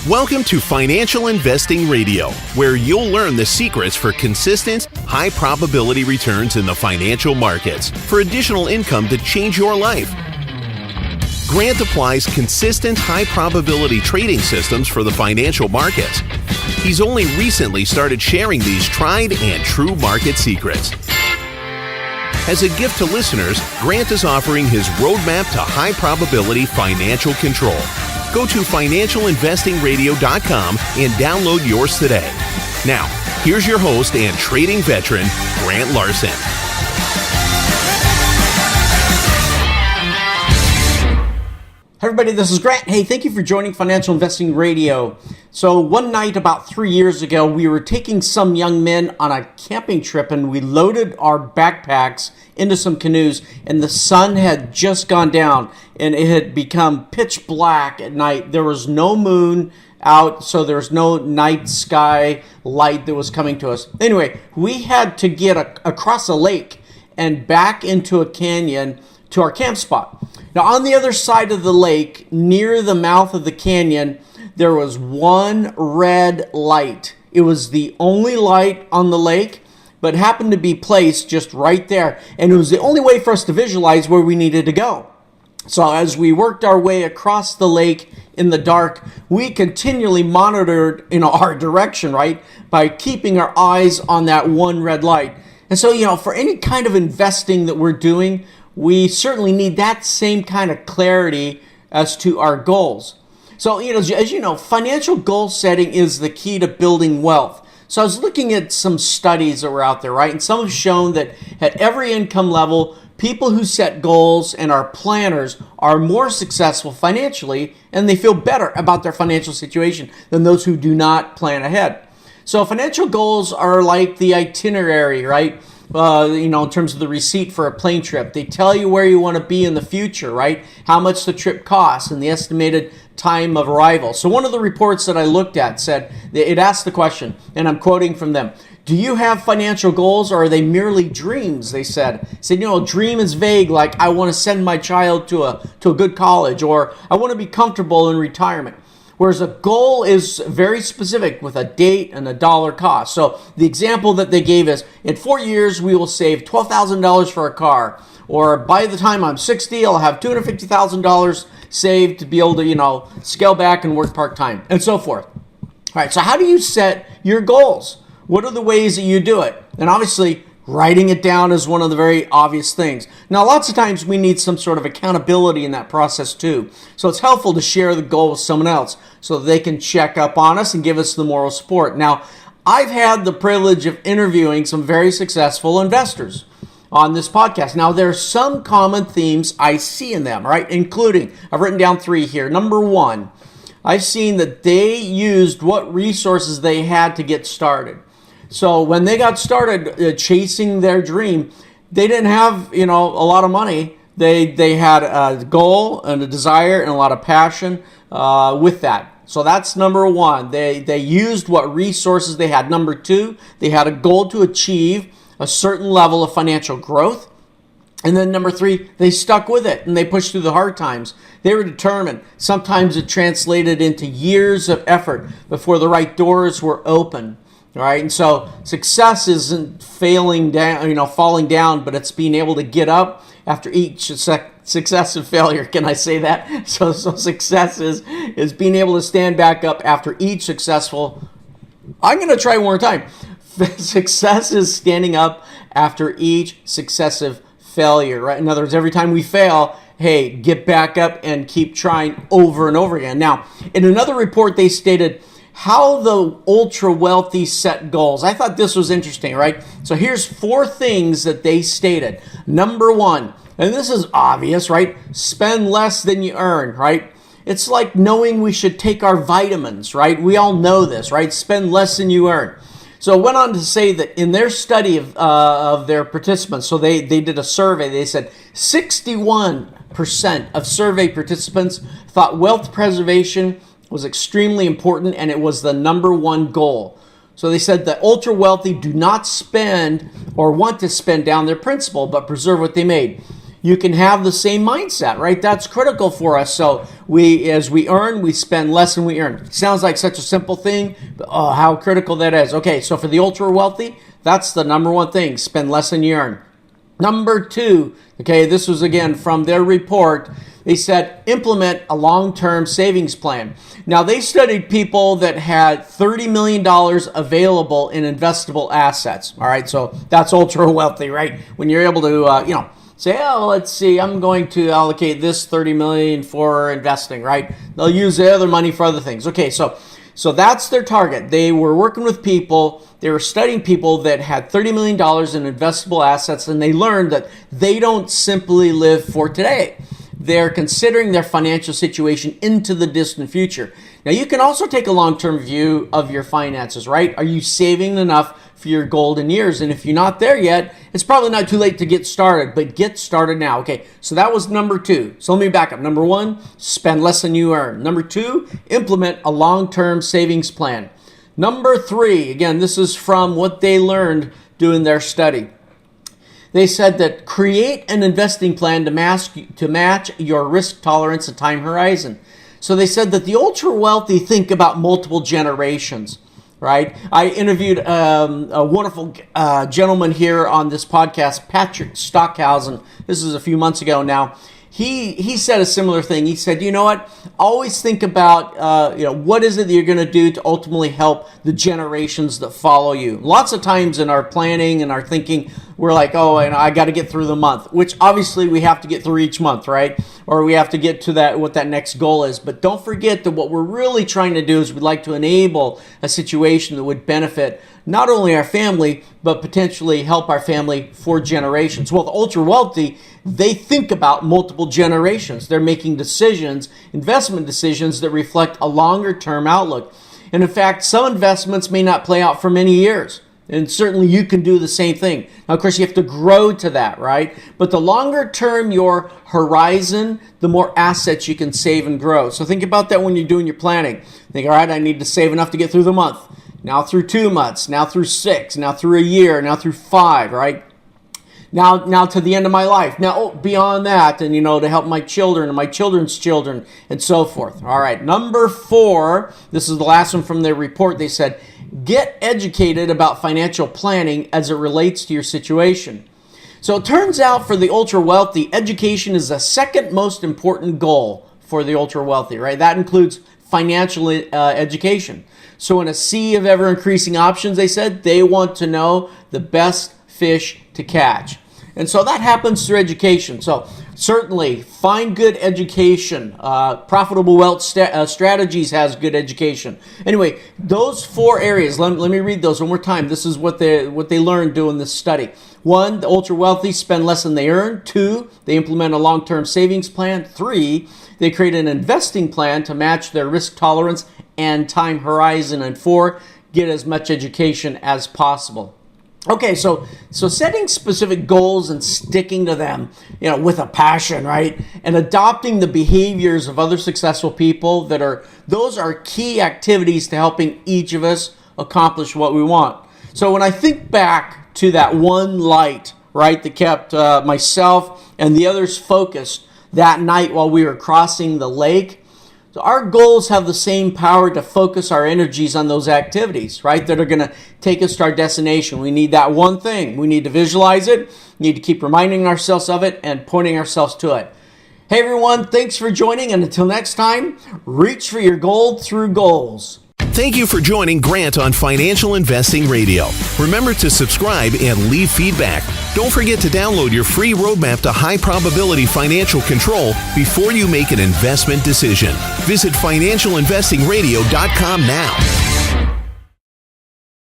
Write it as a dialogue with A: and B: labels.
A: Welcome to Financial Investing Radio, where you'll learn the secrets for consistent, high-probability returns in the financial markets for additional income to change your life. Grant applies consistent, high-probability trading systems for the financial markets. He's only recently started sharing these tried and true market secrets. As a gift to listeners, Grant is offering his roadmap to high-probability financial control. Go to financialinvestingradio.com and download yours today. Now, here's your host and trading veteran, Grant Larson.
B: Hey everybody, this is Grant. Hey, thank you for joining Financial Investing Radio. So one night about 3 years ago, we were taking some young men on a camping trip and we loaded our backpacks into some canoes, and the sun had just gone down and it had become pitch black at night. There was no moon out, so there was no night sky light that was coming to us. Anyway, we had to get across a lake and back into a canyon to our camp spot. Now, on the other side of the lake, near the mouth of the canyon, there was one red light. It was the only light on the lake, but happened to be placed just right there. And it was the only way for us to visualize where we needed to go. So as we worked our way across the lake in the dark, we continually monitored our direction, right, by keeping our eyes on that one red light. And so, for any kind of investing that we're doing, we certainly need that same kind of clarity as to our goals. So, as you know, financial goal setting is the key to building wealth. So I was looking at some studies that were out there, right? And some have shown that at every income level, people who set goals and are planners are more successful financially, and they feel better about their financial situation than those who do not plan ahead. So financial goals are like the itinerary, right? In terms of the receipt for a plane trip. They tell you where you want to be in the future, right? How much the trip costs and the estimated time of arrival. So one of the reports that I looked at said, it asked the question, and I'm quoting from them, do you have financial goals or are they merely dreams? They said, dream is vague, like I want to send my child to a good college, or I want to be comfortable in retirement. Whereas a goal is very specific with a date and a dollar cost. So the example that they gave is, in 4 years, we will save $12,000 for a car. Or by the time I'm 60, I'll have $250,000 saved to be able to, scale back and work part-time, and so forth. All right, so how do you set your goals? What are the ways that you do it? And obviously, writing it down is one of the very obvious things. Now, lots of times we need some sort of accountability in that process too. So it's helpful to share the goal with someone else so that they can check up on us and give us the moral support. Now, I've had the privilege of interviewing some very successful investors on this podcast. Now, there are some common themes I see in them, right? Including, I've written down 3 here. Number 1, I've seen that they used what resources they had to get started. So when they got started chasing their dream, they didn't have, a lot of money. They had a goal and a desire and a lot of passion with that. So that's number 1. They used what resources they had. Number 2, they had a goal to achieve a certain level of financial growth. And then number 3, they stuck with it and they pushed through the hard times. They were determined. Sometimes it translated into years of effort before the right doors were open. All right, and so success isn't falling down, but it's being able to get up after each successive failure. Can I say that? So success is being able to stand back up after each successful. I'm going to try one more time. Success is standing up after each successive failure, right? In other words, every time we fail, hey, get back up and keep trying over and over again. Now, in another report, they stated how the ultra wealthy set goals. I thought this was interesting, right? So here's 4 things that they stated. Number 1, and this is obvious, right? Spend less than you earn, right? It's like knowing we should take our vitamins, right? We all know this, right? Spend less than you earn. So it went on to say that in their study of their participants, so they did a survey, they said 61% of survey participants thought wealth preservation was extremely important, and it was the number 1 goal. So they said that ultra wealthy do not spend or want to spend down their principal, but preserve what they made. you can have the same mindset, right? That's critical for us. So as we earn, we spend less than we earn. Sounds like such a simple thing, but oh, how critical that is. Okay, so for the ultra wealthy, that's the number one thing, spend less than you earn. Number two, okay, this was again from their report. They said implement a long-term savings plan. Now, they studied people that had $30 million available in investable assets. All right, so that's ultra wealthy, right? When you're able to, say, oh, let's see, I'm going to allocate this $30 million for investing, right? They'll use the other money for other things. Okay, so that's their target. They were working with people, they were studying people that had $30 million in investable assets, and they learned that they don't simply live for today. They're considering their financial situation into the distant future. Now, you can also take a long-term view of your finances, right? Are you saving enough for your golden years? And if you're not there yet, it's probably not too late to get started, but get started now. Okay, so that was number two. So let me back up. Number one, spend less than you earn. Number two, implement a long-term savings plan. Number three, again, this is from what they learned doing their study. They said that create an investing plan to match your risk tolerance and time horizon. So they said that the ultra wealthy think about multiple generations, right? I interviewed a wonderful gentleman here on this podcast, Patrick Stockhausen. This is a few months ago now. He said a similar thing. He said, you know what? Always think about, what is it that you're going to do to ultimately help the generations that follow you. Lots of times in our planning and our thinking, we're like, oh, and I got to get through the month, which obviously we have to get through each month, right? Or we have to get to what that next goal is. But don't forget that what we're really trying to do is we'd like to enable a situation that would benefit not only our family, but potentially help our family for generations. Well, the ultra wealthy, they think about multiple generations. They're making decisions, investment decisions that reflect a longer term outlook. And in fact, some investments may not play out for many years. And certainly you can do the same thing. Now, of course, you have to grow to that, right? But the longer term your horizon, the more assets you can save and grow. So think about that when you're doing your planning. Think, all right, I need to save enough to get through the month. Now through 2 months, now through 6, now through a year, now through 5, right? Now to the end of my life. Now beyond that, and to help my children and my children's children and so forth. All right, number 4, this is the last one from their report. They said, get educated about financial planning as it relates to your situation. So it turns out for the ultra wealthy, education is the second most important goal for the ultra wealthy, right? That includes financial education. So in a sea of ever increasing options, they said they want to know the best fish to catch. And so that happens through education. So certainly find good education. Profitable Wealth Strategies has good education. Anyway, those 4 areas, let me read those one more time. This is what they learned doing this study. 1, the ultra wealthy spend less than they earn. 2, they implement a long-term savings plan. 3, they create an investing plan to match their risk tolerance and time horizon. And 4, get as much education as possible. Okay, so setting specific goals and sticking to them, with a passion, right? And adopting the behaviors of other successful people those are key activities to helping each of us accomplish what we want. So when I think back to that one light, right, that kept myself and the others focused that night while we were crossing the lake, so our goals have the same power to focus our energies on those activities, right, that are going to take us to our destination. We need that one thing. We need to visualize it. We need to keep reminding ourselves of it and pointing ourselves to it. Hey, everyone, thanks for joining. And until next time, reach for your gold through goals.
A: Thank you for joining Grant on Financial Investing Radio. Remember to subscribe and leave feedback. Don't forget to download your free roadmap to high probability financial control before you make an investment decision. Visit financialinvestingradio.com now.